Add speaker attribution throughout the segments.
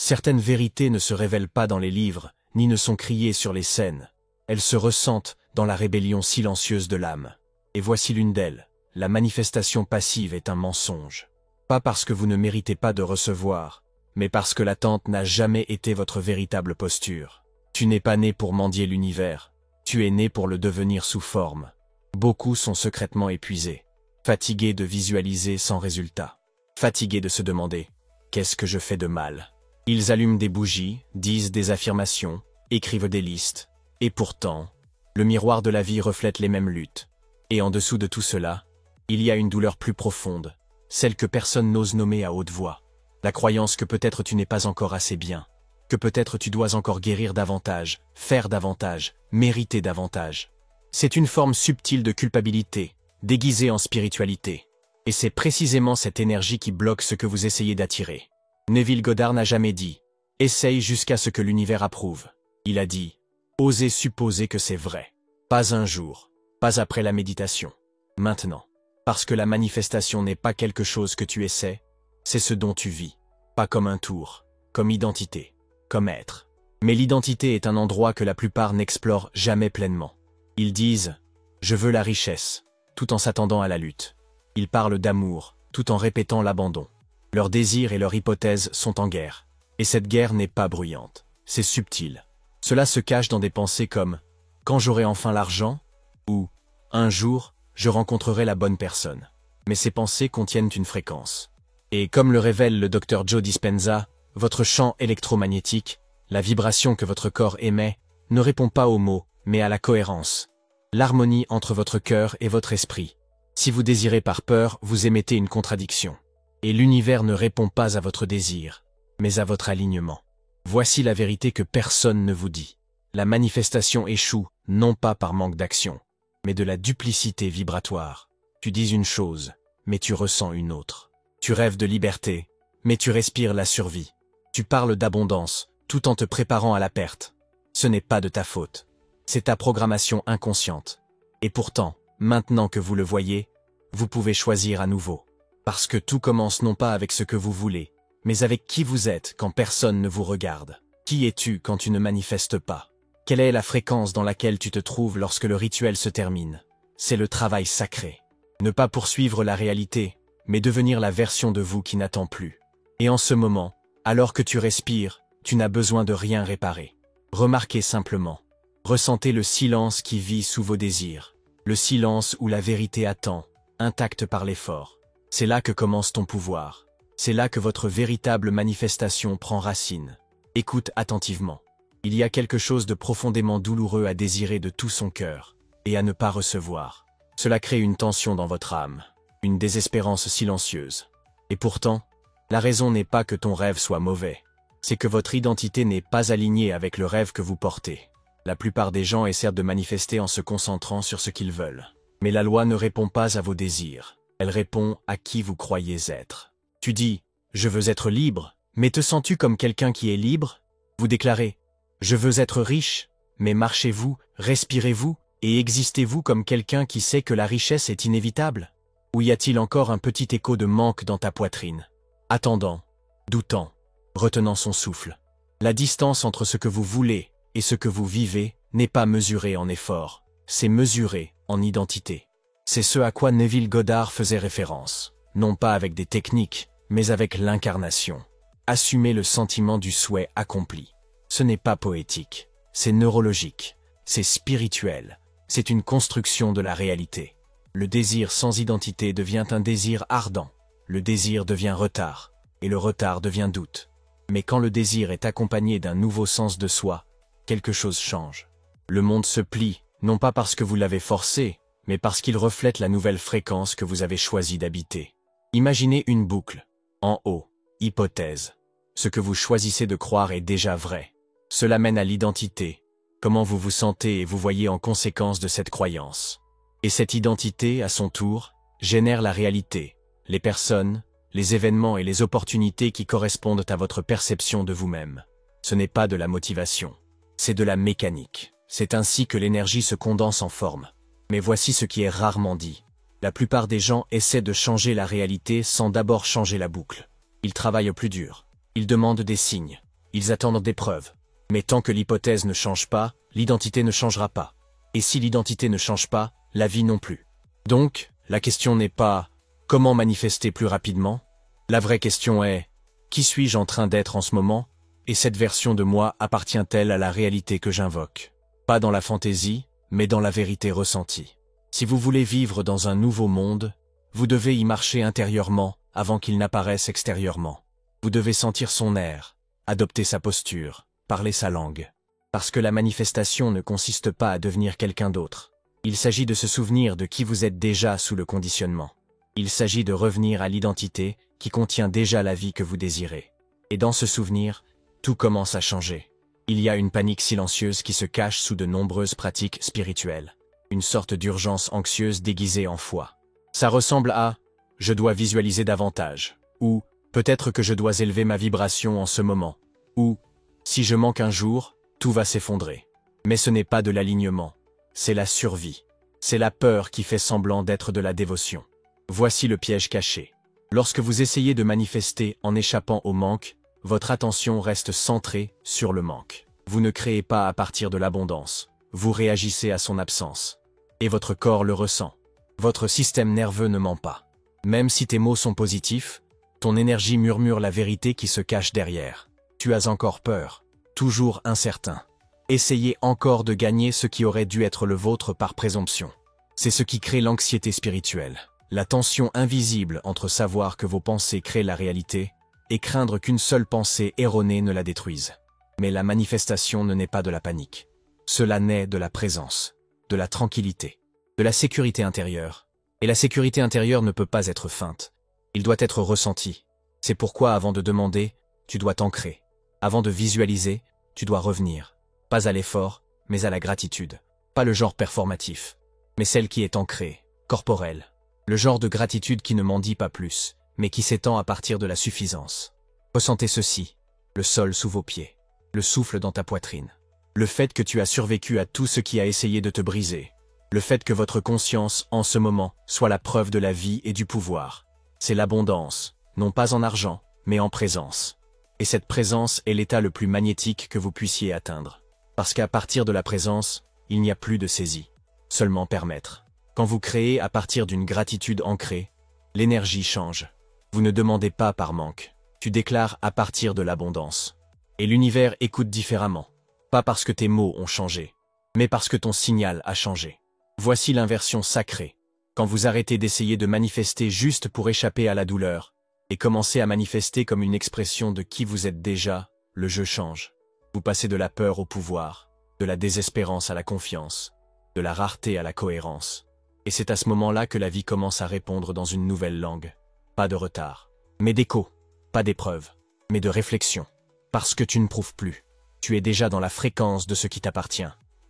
Speaker 1: Certaines vérités ne se révèlent pas dans les livres, ni ne sont criées sur les scènes. Elles se ressentent dans la rébellion silencieuse de l'âme. Et voici l'une d'elles. La manifestation passive est un mensonge. Pas parce que vous ne méritez pas de recevoir, mais parce que l'attente n'a jamais été votre véritable posture. Tu n'es pas né pour mendier l'univers, tu es né pour le devenir sous forme. Beaucoup sont secrètement épuisés, fatigués de visualiser sans résultat, fatigués de se demander « Qu'est-ce que je fais de mal ?» Ils allument des bougies, disent des affirmations, écrivent des listes, et pourtant, le miroir de la vie reflète les mêmes luttes. Et en dessous de tout cela, il y a une douleur plus profonde, celle que personne n'ose nommer à haute voix. La croyance que peut-être tu n'es pas encore assez bien, que peut-être tu dois encore guérir davantage, faire davantage, mériter davantage. C'est une forme subtile de culpabilité, déguisée en spiritualité. Et c'est précisément cette énergie qui bloque ce que vous essayez d'attirer. Neville Goddard n'a jamais dit « Essaye jusqu'à ce que l'univers approuve ». Il a dit « Osez supposer que c'est vrai. Pas un jour, pas après la méditation. Maintenant. Parce que la manifestation n'est pas quelque chose que tu essaies, c'est ce dont tu vis. Pas comme un tour, comme identité, comme être. Mais l'identité est un endroit que la plupart n'explorent jamais pleinement. Ils disent « Je veux la richesse », tout en s'attendant à la lutte. Ils parlent d'amour, tout en répétant l'abandon. Leurs désirs et leurs hypothèses sont en guerre. Et cette guerre n'est pas bruyante, c'est subtil. Cela se cache dans des pensées comme « Quand j'aurai enfin l'argent » ou « Un jour, je rencontrerai la bonne personne ». Mais ces pensées contiennent une fréquence. Et comme le révèle le Dr Joe Dispenza, votre champ électromagnétique, la vibration que votre corps émet, ne répond pas aux mots, mais à la cohérence. L'harmonie entre votre cœur et votre esprit. Si vous désirez par peur, vous émettez une contradiction. Et l'univers ne répond pas à votre désir, mais à votre alignement. Voici la vérité que personne ne vous dit. La manifestation échoue, non pas par manque d'action, mais de la duplicité vibratoire. Tu dis une chose, mais tu ressens une autre. Tu rêves de liberté, mais tu respires la survie. Tu parles d'abondance, tout en te préparant à la perte. Ce n'est pas de ta faute. C'est ta programmation inconsciente. Et pourtant, maintenant que vous le voyez, vous pouvez choisir à nouveau. Parce que tout commence non pas avec ce que vous voulez, mais avec qui vous êtes quand personne ne vous regarde. Qui es-tu quand tu ne manifestes pas? Quelle est la fréquence dans laquelle tu te trouves lorsque le rituel se termine? C'est le travail sacré. Ne pas poursuivre la réalité, mais devenir la version de vous qui n'attend plus. Et en ce moment, alors que tu respires, tu n'as besoin de rien réparer. Remarquez simplement. Ressentez le silence qui vit sous vos désirs. Le silence où la vérité attend, intacte par l'effort. C'est là que commence ton pouvoir. C'est là que votre véritable manifestation prend racine. Écoute attentivement. Il y a quelque chose de profondément douloureux à désirer de tout son cœur, et à ne pas recevoir. Cela crée une tension dans votre âme, une désespérance silencieuse. Et pourtant, la raison n'est pas que ton rêve soit mauvais. C'est que votre identité n'est pas alignée avec le rêve que vous portez. La plupart des gens essaient de manifester en se concentrant sur ce qu'ils veulent. Mais la loi ne répond pas à vos désirs. Elle répond à qui vous croyez être. Tu dis « Je veux être libre », mais te sens-tu comme quelqu'un qui est libre? Vous déclarez « Je veux être riche », mais marchez-vous, respirez-vous et existez-vous comme quelqu'un qui sait que la richesse est inévitable? Ou y a-t-il encore un petit écho de manque dans ta poitrine? Attendant, doutant, retenant son souffle. La distance entre ce que vous voulez et ce que vous vivez n'est pas mesurée en effort, c'est mesuré en identité. C'est ce à quoi Neville Goddard faisait référence, non pas avec des techniques, mais avec l'incarnation. Assumer le sentiment du souhait accompli. Ce n'est pas poétique, c'est neurologique, c'est spirituel, c'est une construction de la réalité. Le désir sans identité devient un désir ardent, le désir devient retard, et le retard devient doute. Mais quand le désir est accompagné d'un nouveau sens de soi, quelque chose change. Le monde se plie, non pas parce que vous l'avez forcé, mais parce qu'il reflète la nouvelle fréquence que vous avez choisi d'habiter. Imaginez une boucle. En haut, hypothèse. Ce que vous choisissez de croire est déjà vrai. Cela mène à l'identité, comment vous vous sentez et vous voyez en conséquence de cette croyance. Et cette identité, à son tour, génère la réalité, les personnes, les événements et les opportunités qui correspondent à votre perception de vous-même. Ce n'est pas de la motivation, c'est de la mécanique. C'est ainsi que l'énergie se condense en forme. Mais voici ce qui est rarement dit. La plupart des gens essaient de changer la réalité sans d'abord changer la boucle. Ils travaillent au plus dur. Ils demandent des signes. Ils attendent des preuves. Mais tant que l'hypothèse ne change pas, l'identité ne changera pas. Et si l'identité ne change pas, la vie non plus. Donc, la question n'est pas « comment manifester plus rapidement ?» La vraie question est « qui suis-je en train d'être en ce moment ?» et cette version de moi appartient-elle à la réalité que j'invoque? Pas dans la fantaisie, mais dans la vérité ressentie. Si vous voulez vivre dans un nouveau monde, vous devez y marcher intérieurement avant qu'il n'apparaisse extérieurement. Vous devez sentir son air, adopter sa posture, parler sa langue. Parce que la manifestation ne consiste pas à devenir quelqu'un d'autre. Il s'agit de se souvenir de qui vous êtes déjà sous le conditionnement. Il s'agit de revenir à l'identité qui contient déjà la vie que vous désirez. Et dans ce souvenir, tout commence à changer. Il y a une panique silencieuse qui se cache sous de nombreuses pratiques spirituelles. Une sorte d'urgence anxieuse déguisée en foi. Ça ressemble à « je dois visualiser davantage » ou « peut-être que je dois élever ma vibration en ce moment » ou « si je manque un jour, tout va s'effondrer ». Mais ce n'est pas de l'alignement, c'est la survie. C'est la peur qui fait semblant d'être de la dévotion. Voici le piège caché. Lorsque vous essayez de manifester en échappant au manque, votre attention reste centrée sur le manque. Vous ne créez pas à partir de l'abondance, vous réagissez à son absence. Et votre corps le ressent. Votre système nerveux ne ment pas. Même si tes mots sont positifs, ton énergie murmure la vérité qui se cache derrière. Tu as encore peur, toujours incertain. Essayez encore de gagner ce qui aurait dû être le vôtre par présomption. C'est ce qui crée l'anxiété spirituelle. La tension invisible entre savoir que vos pensées créent la réalité et craindre qu'une seule pensée erronée ne la détruise. Mais la manifestation ne naît pas de la panique. Cela naît de la présence, de la tranquillité, de la sécurité intérieure. Et la sécurité intérieure ne peut pas être feinte. Il doit être ressenti. C'est pourquoi avant de demander, tu dois t'ancrer. Avant de visualiser, tu dois revenir. Pas à l'effort, mais à la gratitude. Pas le genre performatif, mais celle qui est ancrée, corporelle. Le genre de gratitude qui ne m'en dit pas plus, mais qui s'étend à partir de la suffisance. Ressentez ceci, le sol sous vos pieds, le souffle dans ta poitrine, le fait que tu as survécu à tout ce qui a essayé de te briser, le fait que votre conscience, en ce moment, soit la preuve de la vie et du pouvoir. C'est l'abondance, non pas en argent, mais en présence. Et cette présence est l'état le plus magnétique que vous puissiez atteindre. Parce qu'à partir de la présence, il n'y a plus de saisie, seulement permettre. Quand vous créez à partir d'une gratitude ancrée, l'énergie change. Vous ne demandez pas par manque, tu déclares à partir de l'abondance. Et l'univers écoute différemment, pas parce que tes mots ont changé, mais parce que ton signal a changé. Voici l'inversion sacrée. Quand vous arrêtez d'essayer de manifester juste pour échapper à la douleur, et commencez à manifester comme une expression de qui vous êtes déjà, le jeu change. Vous passez de la peur au pouvoir, de la désespérance à la confiance, de la rareté à la cohérence. Et c'est à ce moment-là que la vie commence à répondre dans une nouvelle langue. Pas de retard, mais d'écho. Pas d'épreuve, mais de réflexion. Parce que tu ne prouves plus. Tu es déjà dans la fréquence de ce qui t'appartient.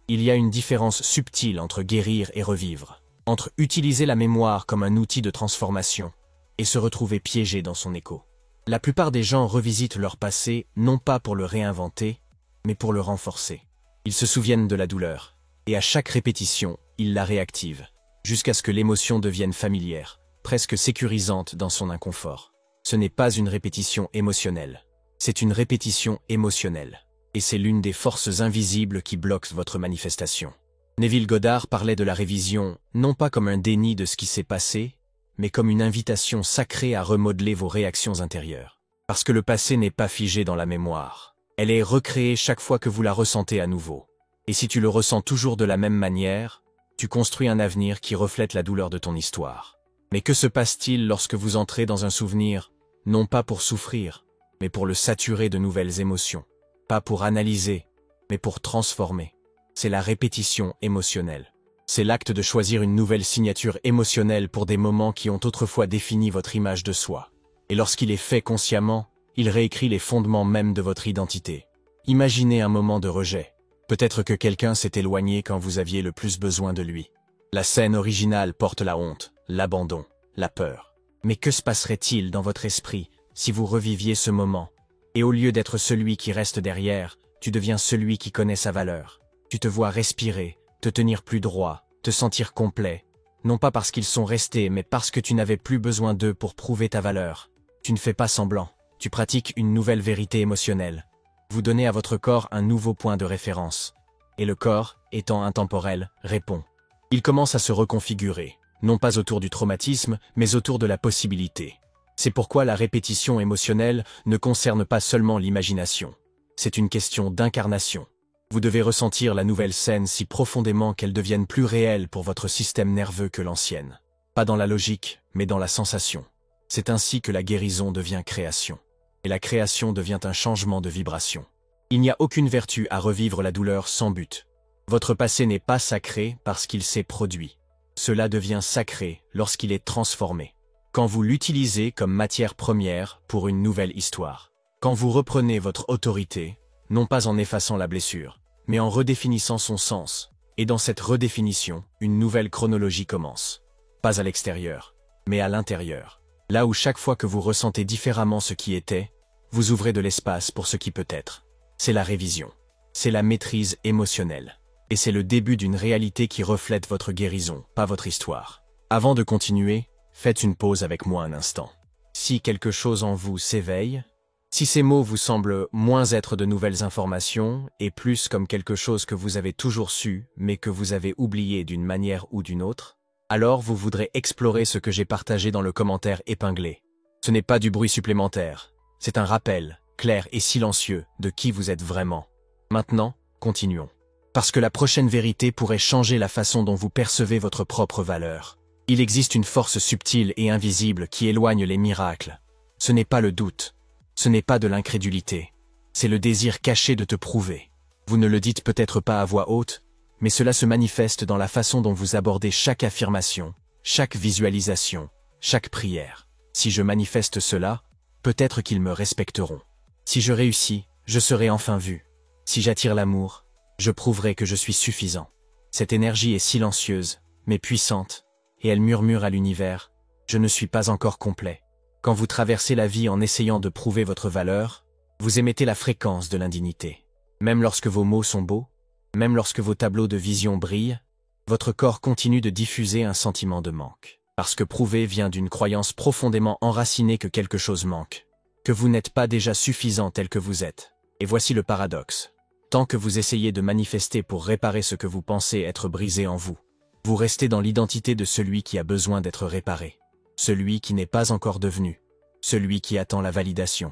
Speaker 1: Il y a une différence subtile entre guérir et revivre. Entre utiliser la mémoire comme un outil de transformation et se retrouver piégé dans son écho. La plupart des gens revisitent leur passé non pas pour le réinventer, mais pour le renforcer. Ils se souviennent de la douleur, et à chaque répétition, ils la réactivent, jusqu'à ce que l'émotion devienne familière, presque sécurisante dans son inconfort. Ce n'est pas une répétition émotionnelle, c'est une répétition émotionnelle. Et c'est l'une des forces invisibles qui bloquent votre manifestation. Neville Goddard parlait de la révision, non pas comme un déni de ce qui s'est passé, mais comme une invitation sacrée à remodeler vos réactions intérieures. Parce que le passé n'est pas figé dans la mémoire. Elle est recréée chaque fois que vous la ressentez à nouveau. Et si tu le ressens toujours de la même manière, tu construis un avenir qui reflète la douleur de ton histoire. Mais que se passe-t-il lorsque vous entrez dans un souvenir, non pas pour souffrir, mais pour le saturer de nouvelles émotions? Pas pour analyser, mais pour transformer. C'est la répétition émotionnelle. C'est l'acte de choisir une nouvelle signature émotionnelle pour des moments qui ont autrefois défini votre image de soi. Et lorsqu'il est fait consciemment, il réécrit les fondements même de votre identité. Imaginez un moment de rejet. Peut-être que quelqu'un s'est éloigné quand vous aviez le plus besoin de lui. La scène originale porte la honte, l'abandon, la peur. Mais que se passerait-il dans votre esprit si vous reviviez ce moment? Et au lieu d'être celui qui reste derrière, tu deviens celui qui connaît sa valeur. Tu te vois respirer, te tenir plus droit, te sentir complet. Non pas parce qu'ils sont restés, mais parce que tu n'avais plus besoin d'eux pour prouver ta valeur. Tu ne fais pas semblant, tu pratiques une nouvelle vérité émotionnelle. Vous donnez à votre corps un nouveau point de référence. Et le corps, étant intemporel, répond. Il commence à se reconfigurer, non pas autour du traumatisme, mais autour de la possibilité. C'est pourquoi la répétition émotionnelle ne concerne pas seulement l'imagination. C'est une question d'incarnation. Vous devez ressentir la nouvelle scène si profondément qu'elle devienne plus réelle pour votre système nerveux que l'ancienne. Pas dans la logique, mais dans la sensation. C'est ainsi que la guérison devient création. Et la création devient un changement de vibration. Il n'y a aucune vertu à revivre la douleur sans but. Votre passé n'est pas sacré parce qu'il s'est produit. Cela devient sacré lorsqu'il est transformé. Quand vous l'utilisez comme matière première pour une nouvelle histoire. Quand vous reprenez votre autorité, non pas en effaçant la blessure, mais en redéfinissant son sens. Et dans cette redéfinition, une nouvelle chronologie commence. Pas à l'extérieur, mais à l'intérieur. Là où chaque fois que vous ressentez différemment ce qui était, vous ouvrez de l'espace pour ce qui peut être. C'est la révision. C'est la maîtrise émotionnelle. Et c'est le début d'une réalité qui reflète votre guérison, pas votre histoire. Avant de continuer, faites une pause avec moi un instant. Si quelque chose en vous s'éveille, si ces mots vous semblent moins être de nouvelles informations et plus comme quelque chose que vous avez toujours su, mais que vous avez oublié d'une manière ou d'une autre, alors vous voudrez explorer ce que j'ai partagé dans le commentaire épinglé. Ce n'est pas du bruit supplémentaire, c'est un rappel, clair et silencieux, de qui vous êtes vraiment. Maintenant, continuons. Parce que la prochaine vérité pourrait changer la façon dont vous percevez votre propre valeur. Il existe une force subtile et invisible qui éloigne les miracles. Ce n'est pas le doute. Ce n'est pas de l'incrédulité. C'est le désir caché de te prouver. Vous ne le dites peut-être pas à voix haute, mais cela se manifeste dans la façon dont vous abordez chaque affirmation, chaque visualisation, chaque prière. Si je manifeste cela, peut-être qu'ils me respecteront. Si je réussis, je serai enfin vu. Si j'attire l'amour, je prouverai que je suis suffisant. Cette énergie est silencieuse, mais puissante, et elle murmure à l'univers, je ne suis pas encore complet. Quand vous traversez la vie en essayant de prouver votre valeur, vous émettez la fréquence de l'indignité. Même lorsque vos mots sont beaux, même lorsque vos tableaux de vision brillent, votre corps continue de diffuser un sentiment de manque. Parce que prouver vient d'une croyance profondément enracinée que quelque chose manque, que vous n'êtes pas déjà suffisant tel que vous êtes. Et voici le paradoxe. Tant que vous essayez de manifester pour réparer ce que vous pensez être brisé en vous, vous restez dans l'identité de celui qui a besoin d'être réparé. Celui qui n'est pas encore devenu, celui qui attend la validation.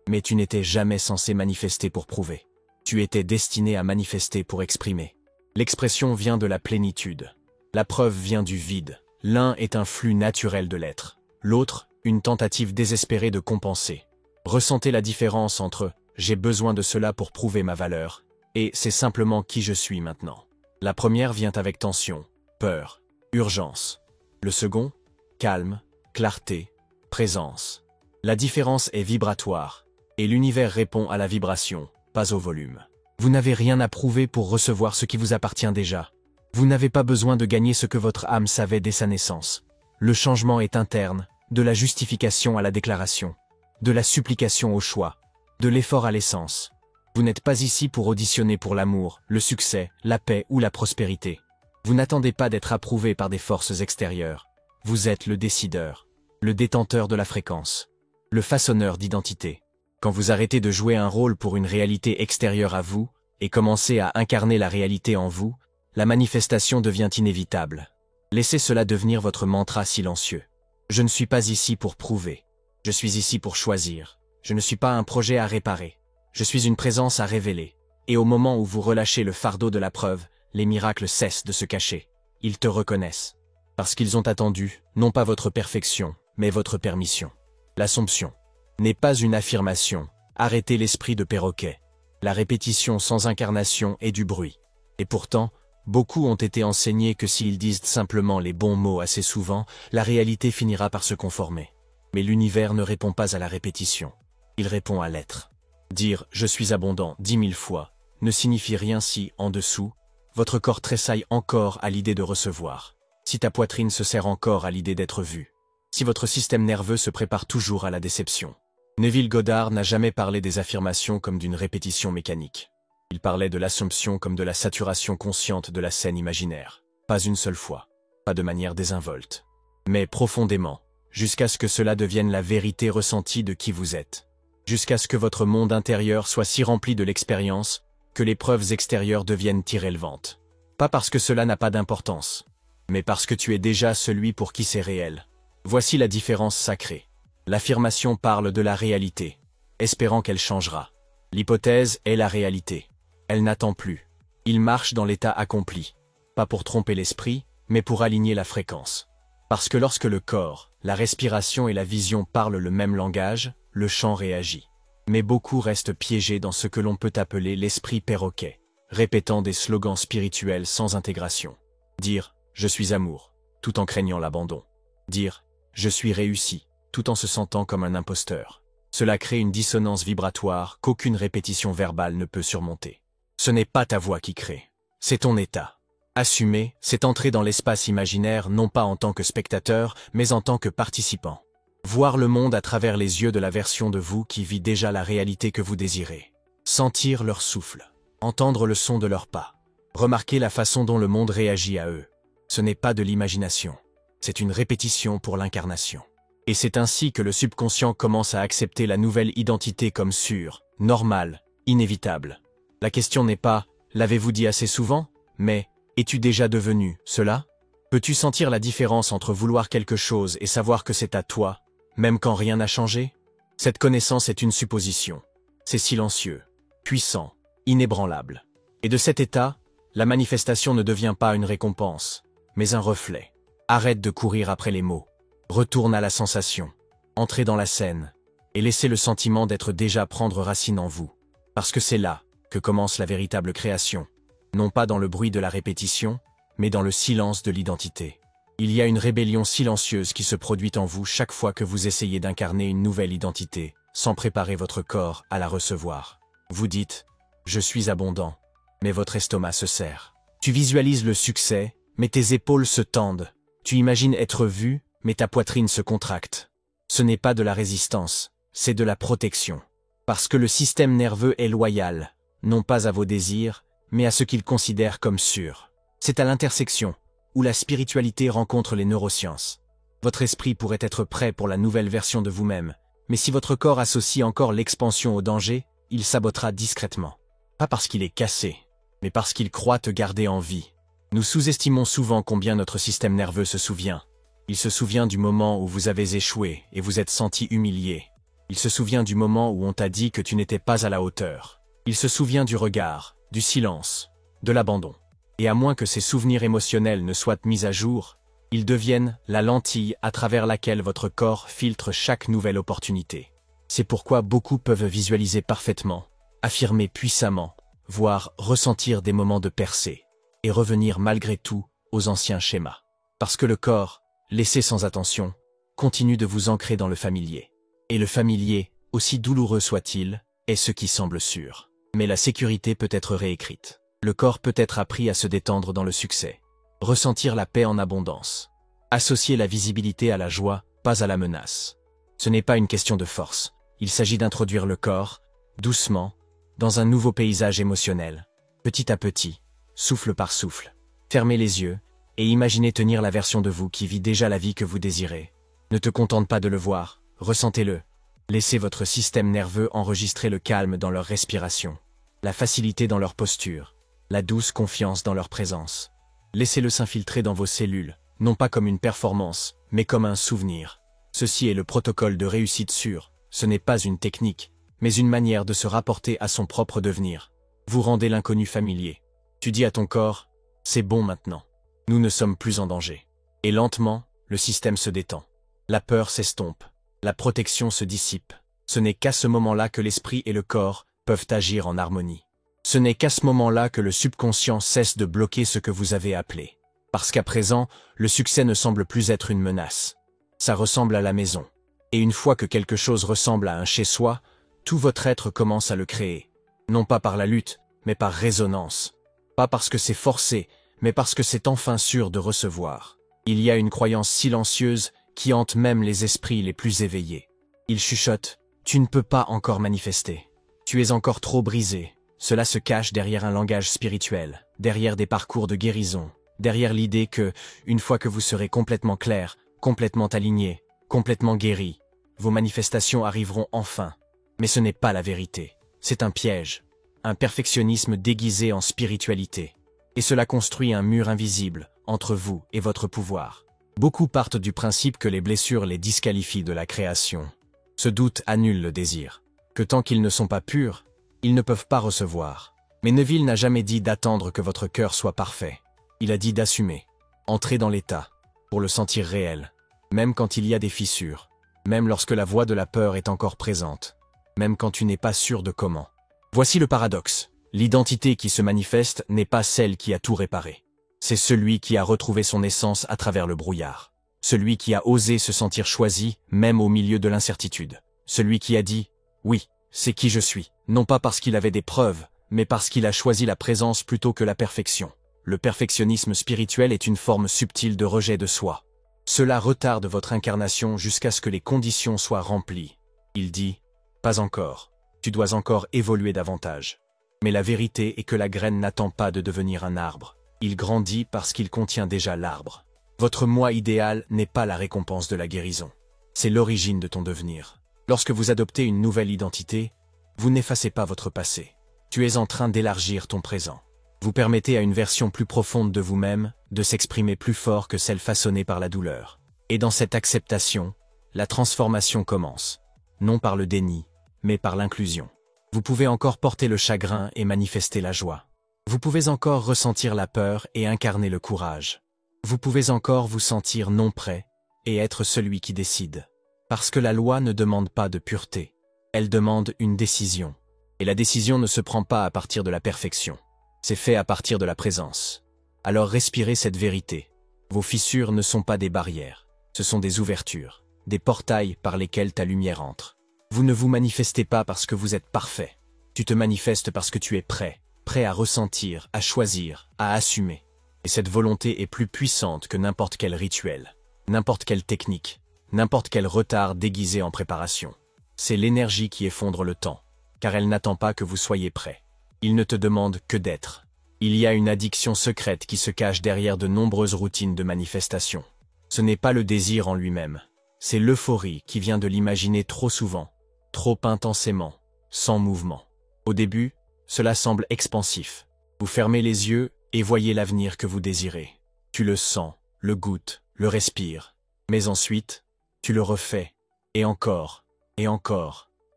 Speaker 1: Mais tu n'étais jamais censé manifester pour prouver. Tu étais destiné à manifester pour exprimer. L'expression vient de la plénitude. La preuve vient du vide. L'un est un flux naturel de l'être. L'autre, une tentative désespérée de compenser. Ressentez la différence entre « j'ai besoin de cela pour prouver ma valeur » et « c'est simplement qui je suis maintenant ». La première vient avec tension, peur, urgence. Le second, calme, clarté, présence. La différence est vibratoire, et l'univers répond à la vibration, pas au volume. Vous n'avez rien à prouver pour recevoir ce qui vous appartient déjà. Vous n'avez pas besoin de gagner ce que votre âme savait dès sa naissance. Le changement est interne, de la justification à la déclaration, de la supplication au choix, de l'effort à l'essence. Vous n'êtes pas ici pour auditionner pour l'amour, le succès, la paix ou la prospérité. Vous n'attendez pas d'être approuvé par des forces extérieures. Vous êtes le décideur, le détenteur de la fréquence, le façonneur d'identité. Quand vous arrêtez de jouer un rôle pour une réalité extérieure à vous, et commencez à incarner la réalité en vous, la manifestation devient inévitable. Laissez cela devenir votre mantra silencieux. Je ne suis pas ici pour prouver. Je suis ici pour choisir. Je ne suis pas un projet à réparer. Je suis une présence à révéler. Et au moment où vous relâchez le fardeau de la preuve, les miracles cessent de se cacher. Ils te reconnaissent. Parce qu'ils ont attendu, non pas votre perfection, mais votre permission. L'Assomption n'est pas une affirmation. Arrêtez l'esprit de perroquet. La répétition sans incarnation est du bruit. Et pourtant, beaucoup ont été enseignés que s'ils disent simplement les bons mots assez souvent, la réalité finira par se conformer. Mais l'univers ne répond pas à la répétition. Il répond à l'être. Dire « je suis abondant » 10 000 fois ne signifie rien si, en dessous, votre corps tressaille encore à l'idée de recevoir. Si ta poitrine se serre encore à l'idée d'être vue. Si votre système nerveux se prépare toujours à la déception. Neville Goddard n'a jamais parlé des affirmations comme d'une répétition mécanique. Il parlait de l'Assomption comme de la saturation consciente de la scène imaginaire. Pas une seule fois. Pas de manière désinvolte. Mais profondément, jusqu'à ce que cela devienne la vérité ressentie de qui vous êtes. jusqu'à ce que votre monde intérieur soit si rempli de l'expérience que les preuves extérieures deviennent irrélevantes. Pas parce que cela n'a pas d'importance, mais parce que tu es déjà celui pour qui c'est réel. Voici la différence sacrée. L'affirmation parle de la réalité, espérant qu'elle changera. L'hypothèse est la réalité. Elle n'attend plus. Il marche dans l'état accompli, pas pour tromper l'esprit, mais pour aligner la fréquence. Parce que lorsque le corps, la respiration et la vision parlent le même langage, le chant réagit. Mais beaucoup restent piégés dans ce que l'on peut appeler l'esprit perroquet, répétant des slogans spirituels sans intégration. Dire « je suis amour », tout en craignant l'abandon. Dire « je suis réussi », tout en se sentant comme un imposteur. Cela crée une dissonance vibratoire qu'aucune répétition verbale ne peut surmonter. Ce n'est pas ta voix qui crée, c'est ton état. Assumer, c'est entrer dans l'espace imaginaire non pas en tant que spectateur, mais en tant que participant. Voir le monde à travers les yeux de la version de vous qui vit déjà la réalité que vous désirez. Sentir leur souffle, entendre le son de leurs pas. Remarquer la façon dont le monde réagit à eux. Ce n'est pas de l'imagination, c'est une répétition pour l'incarnation. Et c'est ainsi que le subconscient commence à accepter la nouvelle identité comme sûre, normale, inévitable. La question n'est pas « l'avez-vous dit assez souvent ?» mais « es-tu déjà devenu cela ?» Peux-tu sentir la différence entre vouloir quelque chose et savoir que c'est à toi, même quand rien n'a changé? Cette connaissance est une supposition. C'est silencieux, puissant, inébranlable. Et de cet état, la manifestation ne devient pas une récompense, mais un reflet. Arrête de courir après les mots. Retourne à la sensation. Entrez dans la scène. Et laissez le sentiment d'être déjà prendre racine en vous. Parce que c'est là que commence la véritable création. Non pas dans le bruit de la répétition, mais dans le silence de l'identité. Il y a une rébellion silencieuse qui se produit en vous chaque fois que vous essayez d'incarner une nouvelle identité, sans préparer votre corps à la recevoir. Vous dites « je suis abondant », mais votre estomac se serre. Tu visualises le succès, mais tes épaules se tendent. Tu imagines être vu, mais ta poitrine se contracte. Ce n'est pas de la résistance, c'est de la protection. Parce que le système nerveux est loyal, non pas à vos désirs, mais à ce qu'il considère comme sûr. C'est à l'intersection, où la spiritualité rencontre les neurosciences. Votre esprit pourrait être prêt pour la nouvelle version de vous-même, mais si votre corps associe encore l'expansion au danger, il sabotera discrètement. Pas parce qu'il est cassé, mais parce qu'il croit te garder en vie. Nous sous-estimons souvent combien notre système nerveux se souvient. Il se souvient du moment où vous avez échoué et vous êtes senti humilié. Il se souvient du moment où on t'a dit que tu n'étais pas à la hauteur. Il se souvient du regard, du silence, de l'abandon. Et à moins que ces souvenirs émotionnels ne soient mis à jour, ils deviennent la lentille à travers laquelle votre corps filtre chaque nouvelle opportunité. C'est pourquoi beaucoup peuvent visualiser parfaitement, affirmer puissamment, voire ressentir des moments de percée, et revenir malgré tout aux anciens schémas. Parce que le corps, laissé sans attention, continue de vous ancrer dans le familier. Et le familier, aussi douloureux soit-il, est ce qui semble sûr. Mais la sécurité peut être réécrite. Le corps peut être appris à se détendre dans le succès. Ressentir la paix en abondance. Associer la visibilité à la joie, pas à la menace. Ce n'est pas une question de force. Il s'agit d'introduire le corps, doucement, dans un nouveau paysage émotionnel. Petit à petit, souffle par souffle. Fermez les yeux et imaginez tenir la version de vous qui vit déjà la vie que vous désirez. Ne te contente pas de le voir, ressentez-le. Laissez votre système nerveux enregistrer le calme dans leur respiration, la facilité dans leur posture, la douce confiance dans leur présence. Laissez-le s'infiltrer dans vos cellules, non pas comme une performance, mais comme un souvenir. Ceci est le protocole de réussite sûre. Ce n'est pas une technique, mais une manière de se rapporter à son propre devenir. Vous rendez l'inconnu familier. Tu dis à ton corps, c'est bon maintenant. Nous ne sommes plus en danger. Et lentement, le système se détend. La peur s'estompe. La protection se dissipe. Ce n'est qu'à ce moment-là que l'esprit et le corps peuvent agir en harmonie. Ce n'est qu'à ce moment-là que le subconscient cesse de bloquer ce que vous avez appelé. Parce qu'à présent, le succès ne semble plus être une menace. Ça ressemble à la maison. Et une fois que quelque chose ressemble à un chez-soi, tout votre être commence à le créer. Non pas par la lutte, mais par résonance. Pas parce que c'est forcé, mais parce que c'est enfin sûr de recevoir. Il y a une croyance silencieuse qui hante même les esprits les plus éveillés. Ils chuchotent, tu ne peux pas encore manifester. Tu es encore trop brisé. Cela se cache derrière un langage spirituel, derrière des parcours de guérison, derrière l'idée que, une fois que vous serez complètement clair, complètement aligné, complètement guéri, vos manifestations arriveront enfin. Mais ce n'est pas la vérité. C'est un piège. Un perfectionnisme déguisé en spiritualité. Et cela construit un mur invisible entre vous et votre pouvoir. Beaucoup partent du principe que les blessures les disqualifient de la création. Ce doute annule le désir. Que tant qu'ils ne sont pas purs, ils ne peuvent pas recevoir. Mais Neville n'a jamais dit d'attendre que votre cœur soit parfait. Il a dit d'assumer. Entrer dans l'état, pour le sentir réel. Même quand il y a des fissures. Même lorsque la voix de la peur est encore présente. Même quand tu n'es pas sûr de comment. Voici le paradoxe. L'identité qui se manifeste n'est pas celle qui a tout réparé. C'est celui qui a retrouvé son essence à travers le brouillard. Celui qui a osé se sentir choisi, même au milieu de l'incertitude. Celui qui a dit « Oui, c'est qui je suis », non pas parce qu'il avait des preuves, mais parce qu'il a choisi la présence plutôt que la perfection. Le perfectionnisme spirituel est une forme subtile de rejet de soi. Cela retarde votre incarnation jusqu'à ce que les conditions soient remplies. Il dit « Pas encore, tu dois encore évoluer davantage ». Mais la vérité est que la graine n'attend pas de devenir un arbre. Il grandit parce qu'il contient déjà l'arbre. Votre moi idéal n'est pas la récompense de la guérison. C'est l'origine de ton devenir. Lorsque vous adoptez une nouvelle identité, vous n'effacez pas votre passé. Tu es en train d'élargir ton présent. Vous permettez à une version plus profonde de vous-même de s'exprimer plus fort que celle façonnée par la douleur. Et dans cette acceptation, la transformation commence. Non par le déni, mais par l'inclusion. Vous pouvez encore porter le chagrin et manifester la joie. Vous pouvez encore ressentir la peur et incarner le courage. Vous pouvez encore vous sentir non prêt et être celui qui décide. Parce que la loi ne demande pas de pureté. Elle demande une décision. Et la décision ne se prend pas à partir de la perfection. C'est fait à partir de la présence. Alors respirez cette vérité. Vos fissures ne sont pas des barrières. Ce sont des ouvertures, des portails par lesquels ta lumière entre. Vous ne vous manifestez pas parce que vous êtes parfait. Tu te manifestes parce que tu es prêt à ressentir, à choisir, à assumer. Et cette volonté est plus puissante que n'importe quel rituel, n'importe quelle technique, n'importe quel retard déguisé en préparation. C'est l'énergie qui effondre le temps, car elle n'attend pas que vous soyez prêt. Il ne te demande que d'être. Il y a une addiction secrète qui se cache derrière de nombreuses routines de manifestation. Ce n'est pas le désir en lui-même, c'est l'euphorie qui vient de l'imaginer trop souvent, trop intensément, sans mouvement. Au début, cela semble expansif. Vous fermez les yeux et voyez l'avenir que vous désirez. Tu le sens, le goûtes, le respires. Mais ensuite, tu le refais, et encore,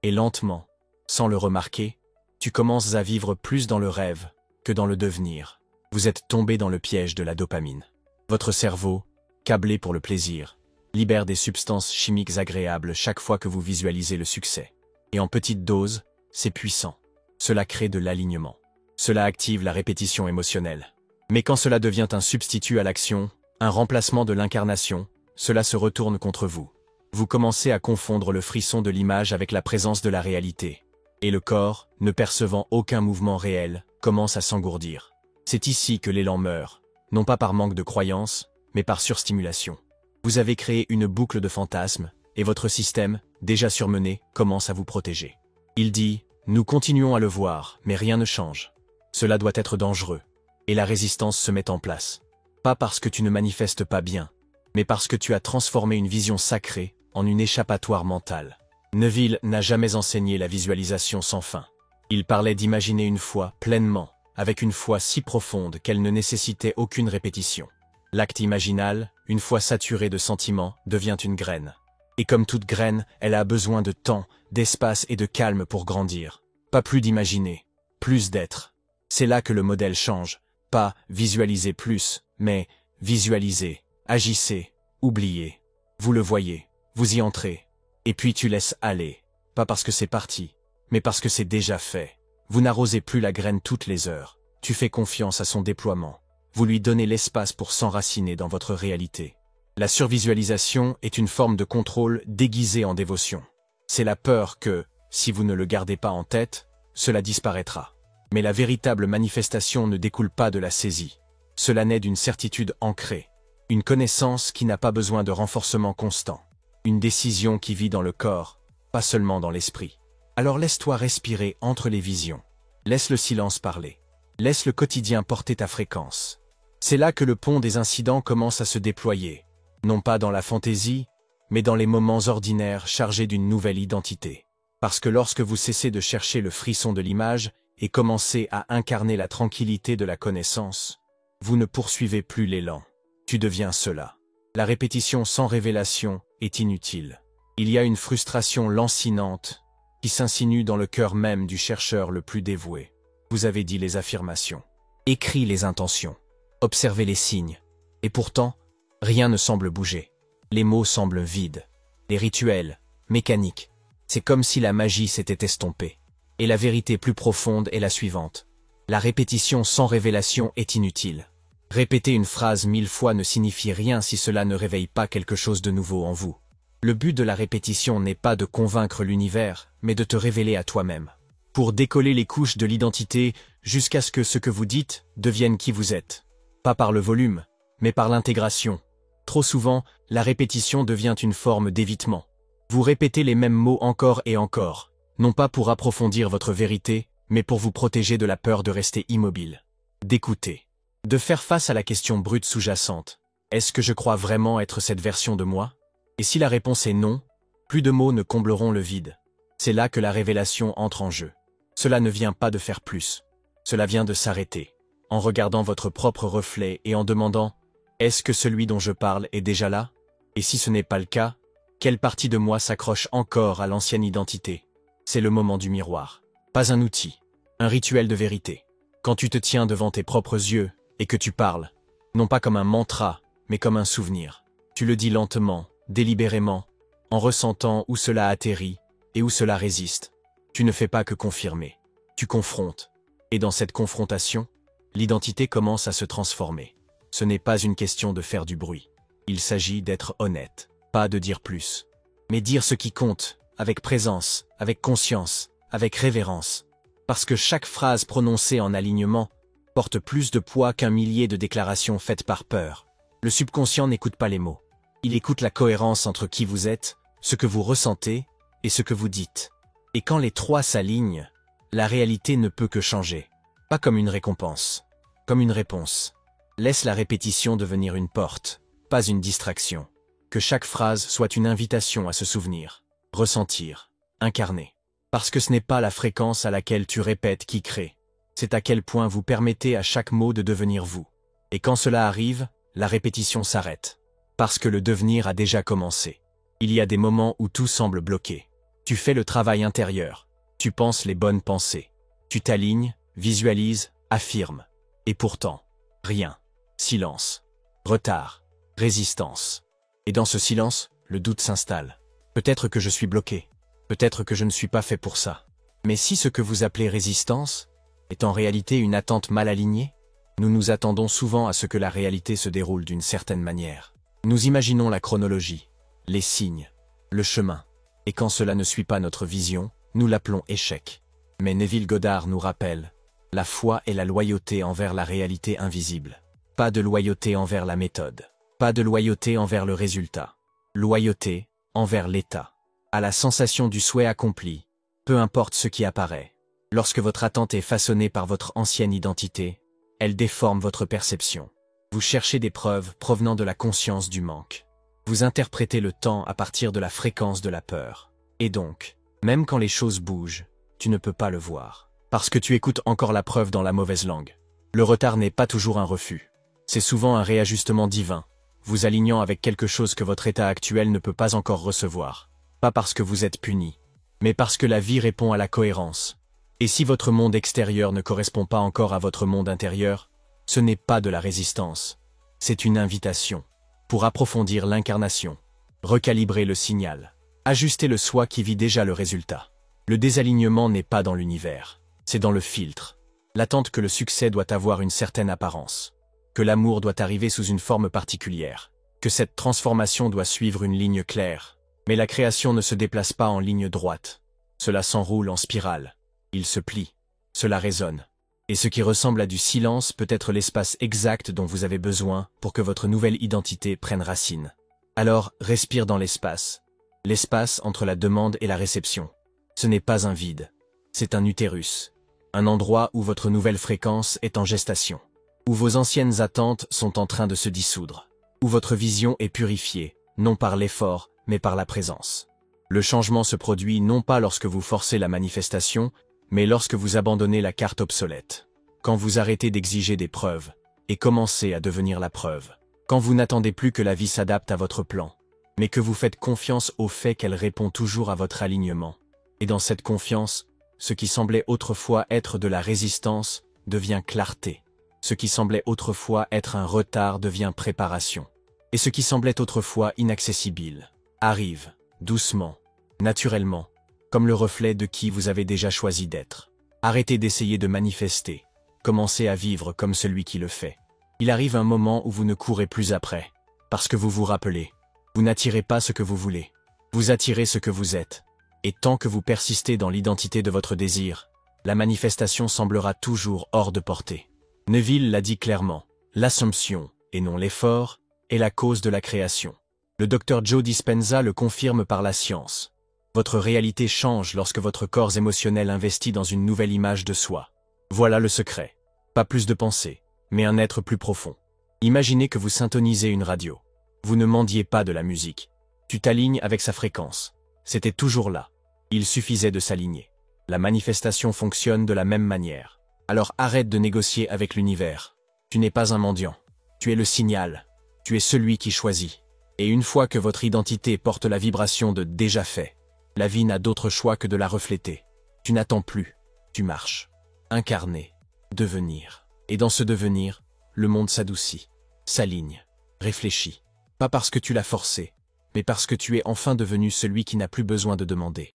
Speaker 1: et lentement, sans le remarquer, tu commences à vivre plus dans le rêve que dans le devenir. Vous êtes tombé dans le piège de la dopamine. Votre cerveau, câblé pour le plaisir, libère des substances chimiques agréables chaque fois que vous visualisez le succès. Et en petite dose, c'est puissant. Cela crée de l'alignement. Cela active la répétition émotionnelle. Mais quand cela devient un substitut à l'action, un remplacement de l'incarnation, cela se retourne contre vous. Vous commencez à confondre le frisson de l'image avec la présence de la réalité. Et le corps, ne percevant aucun mouvement réel, commence à s'engourdir. C'est ici que l'élan meurt, non pas par manque de croyance, mais par surstimulation. Vous avez créé une boucle de fantasmes, et votre système, déjà surmené, commence à vous protéger. Il dit « Nous continuons à le voir, mais rien ne change. Cela doit être dangereux. » Et la résistance se met en place. Pas parce que tu ne manifestes pas bien, mais parce que tu as transformé une vision sacrée en une échappatoire mentale. Neville n'a jamais enseigné la visualisation sans fin. Il parlait d'imaginer une foi pleinement, avec une foi si profonde qu'elle ne nécessitait aucune répétition. L'acte imaginal, une fois saturé de sentiments, devient une graine. Et comme toute graine, elle a besoin de temps, d'espace et de calme pour grandir. Pas plus d'imaginer, plus d'être. C'est là que le modèle change. Pas visualiser plus, mais visualiser, agissez, oubliez. Vous le voyez, vous y entrez. Et puis tu laisses aller. Pas parce que c'est parti, mais parce que c'est déjà fait. Vous n'arrosez plus la graine toutes les heures. Tu fais confiance à son déploiement. Vous lui donnez l'espace pour s'enraciner dans votre réalité. La survisualisation est une forme de contrôle déguisée en dévotion. C'est la peur que, si vous ne le gardez pas en tête, cela disparaîtra. Mais la véritable manifestation ne découle pas de la saisie. Cela naît d'une certitude ancrée. Une connaissance qui n'a pas besoin de renforcement constant. Une décision qui vit dans le corps, pas seulement dans l'esprit. Alors laisse-toi respirer entre les visions. Laisse le silence parler. Laisse le quotidien porter ta fréquence. C'est là que le pont des incidents commence à se déployer. Non pas dans la fantaisie, mais dans les moments ordinaires chargés d'une nouvelle identité. Parce que lorsque vous cessez de chercher le frisson de l'image et commencez à incarner la tranquillité de la connaissance, vous ne poursuivez plus l'élan. Tu deviens cela. La répétition sans révélation est inutile. Il y a une frustration lancinante qui s'insinue dans le cœur même du chercheur le plus dévoué. Vous avez dit les affirmations, écrit les intentions, observé les signes, et pourtant, rien ne semble bouger. Les mots semblent vides, les rituels, mécaniques. C'est comme si la magie s'était estompée. Et la vérité plus profonde est la suivante. La répétition sans révélation est inutile. Répéter une phrase 1000 fois ne signifie rien si cela ne réveille pas quelque chose de nouveau en vous. Le but de la répétition n'est pas de convaincre l'univers, mais de te révéler à toi-même. Pour décoller les couches de l'identité jusqu'à ce que vous dites devienne qui vous êtes. Pas par le volume, mais par l'intégration. Trop souvent, la répétition devient une forme d'évitement. Vous répétez les mêmes mots encore et encore, non pas pour approfondir votre vérité, mais pour vous protéger de la peur de rester immobile. D'écouter. De faire face à la question brute sous-jacente. Est-ce que je crois vraiment être cette version de moi? Et si la réponse est non, plus de mots ne combleront le vide. C'est là que la révélation entre en jeu. Cela ne vient pas de faire plus. Cela vient de s'arrêter, en regardant votre propre reflet et en demandant « Est-ce que celui dont je parle est déjà là? Et si ce n'est pas le cas, quelle partie de moi s'accroche encore à l'ancienne identité ?» C'est le moment du miroir. Pas un outil, un rituel de vérité. Quand tu te tiens devant tes propres yeux et que tu parles, non pas comme un mantra, mais comme un souvenir. Tu le dis lentement, délibérément, en ressentant où cela atterrit et où cela résiste. Tu ne fais pas que confirmer, tu confrontes. Et dans cette confrontation, l'identité commence à se transformer. Ce n'est pas une question de faire du bruit. Il s'agit d'être honnête, pas de dire plus. Mais dire ce qui compte, avec présence, avec conscience, avec révérence. Parce que chaque phrase prononcée en alignement porte plus de poids qu'un millier de déclarations faites par peur. Le subconscient n'écoute pas les mots. Il écoute la cohérence entre qui vous êtes, ce que vous ressentez et ce que vous dites. Et quand les trois s'alignent, la réalité ne peut que changer. Pas comme une récompense, comme une réponse. Laisse la répétition devenir une porte, pas une distraction. Que chaque phrase soit une invitation à se souvenir, ressentir, incarner. Parce que ce n'est pas la fréquence à laquelle tu répètes qui crée. C'est à quel point vous permettez à chaque mot de devenir vous. Et quand cela arrive, la répétition s'arrête. Parce que le devenir a déjà commencé. Il y a des moments où tout semble bloqué. Tu fais le travail intérieur. Tu penses les bonnes pensées. Tu t'alignes, visualises, affirmes. Et pourtant, rien. Silence. Retard. Résistance. Et dans ce silence, le doute s'installe. Peut-être que je suis bloqué. Peut-être que je ne suis pas fait pour ça. Mais si ce que vous appelez résistance est en réalité une attente mal alignée, nous nous attendons souvent à ce que la réalité se déroule d'une certaine manière. Nous imaginons la chronologie, les signes, le chemin. Et quand cela ne suit pas notre vision, nous l'appelons échec. Mais Neville Goddard nous rappelle, la foi est la loyauté envers la réalité invisible. Pas de loyauté envers la méthode. Pas de loyauté envers le résultat. Loyauté envers l'état. À la sensation du souhait accompli, peu importe ce qui apparaît. Lorsque votre attente est façonnée par votre ancienne identité, elle déforme votre perception. Vous cherchez des preuves provenant de la conscience du manque. Vous interprétez le temps à partir de la fréquence de la peur. Et donc, même quand les choses bougent, tu ne peux pas le voir. Parce que tu écoutes encore la preuve dans la mauvaise langue. Le retard n'est pas toujours un refus. C'est souvent un réajustement divin, vous alignant avec quelque chose que votre état actuel ne peut pas encore recevoir. Pas parce que vous êtes puni, mais parce que la vie répond à la cohérence. Et si votre monde extérieur ne correspond pas encore à votre monde intérieur, ce n'est pas de la résistance. C'est une invitation. Pour approfondir l'incarnation, recalibrer le signal, ajuster le soi qui vit déjà le résultat. Le désalignement n'est pas dans l'univers, c'est dans le filtre. L'attente que le succès doit avoir une certaine apparence, que l'amour doit arriver sous une forme particulière, que cette transformation doit suivre une ligne claire. Mais la création ne se déplace pas en ligne droite. Cela s'enroule en spirale. Il se plie. Cela résonne. Et ce qui ressemble à du silence peut être l'espace exact dont vous avez besoin pour que votre nouvelle identité prenne racine. Alors, respire dans l'espace. L'espace entre la demande et la réception. Ce n'est pas un vide. C'est un utérus. Un endroit où votre nouvelle fréquence est en gestation. Où vos anciennes attentes sont en train de se dissoudre. Où votre vision est purifiée, non par l'effort, mais par la présence. Le changement se produit non pas lorsque vous forcez la manifestation, mais lorsque vous abandonnez la carte obsolète. Quand vous arrêtez d'exiger des preuves, et commencez à devenir la preuve. Quand vous n'attendez plus que la vie s'adapte à votre plan, mais que vous faites confiance au fait qu'elle répond toujours à votre alignement. Et dans cette confiance, ce qui semblait autrefois être de la résistance devient clarté. Ce qui semblait autrefois être un retard devient préparation. Et ce qui semblait autrefois inaccessible arrive, doucement, naturellement, comme le reflet de qui vous avez déjà choisi d'être. Arrêtez d'essayer de manifester. Commencez à vivre comme celui qui le fait. Il arrive un moment où vous ne courez plus après, parce que vous vous rappelez. Vous n'attirez pas ce que vous voulez. Vous attirez ce que vous êtes. Et tant que vous persistez dans l'identité de votre désir, la manifestation semblera toujours hors de portée. Neville l'a dit clairement, l'assomption, et non l'effort, est la cause de la création. Le docteur Joe Dispenza le confirme par la science. Votre réalité change lorsque votre corps émotionnel investit dans une nouvelle image de soi. Voilà le secret. Pas plus de pensée, mais un être plus profond. Imaginez que vous syntonisez une radio. Vous ne mendiez pas de la musique. Tu t'alignes avec sa fréquence. C'était toujours là. Il suffisait de s'aligner. La manifestation fonctionne de la même manière. Alors arrête de négocier avec l'univers. Tu n'es pas un mendiant. Tu es le signal. Tu es celui qui choisit. Et une fois que votre identité porte la vibration de déjà fait, la vie n'a d'autre choix que de la refléter. Tu n'attends plus. Tu marches. Incarner. Devenir. Et dans ce devenir, le monde s'adoucit, s'aligne, réfléchit. Pas parce que tu l'as forcé, mais parce que tu es enfin devenu celui qui n'a plus besoin de demander.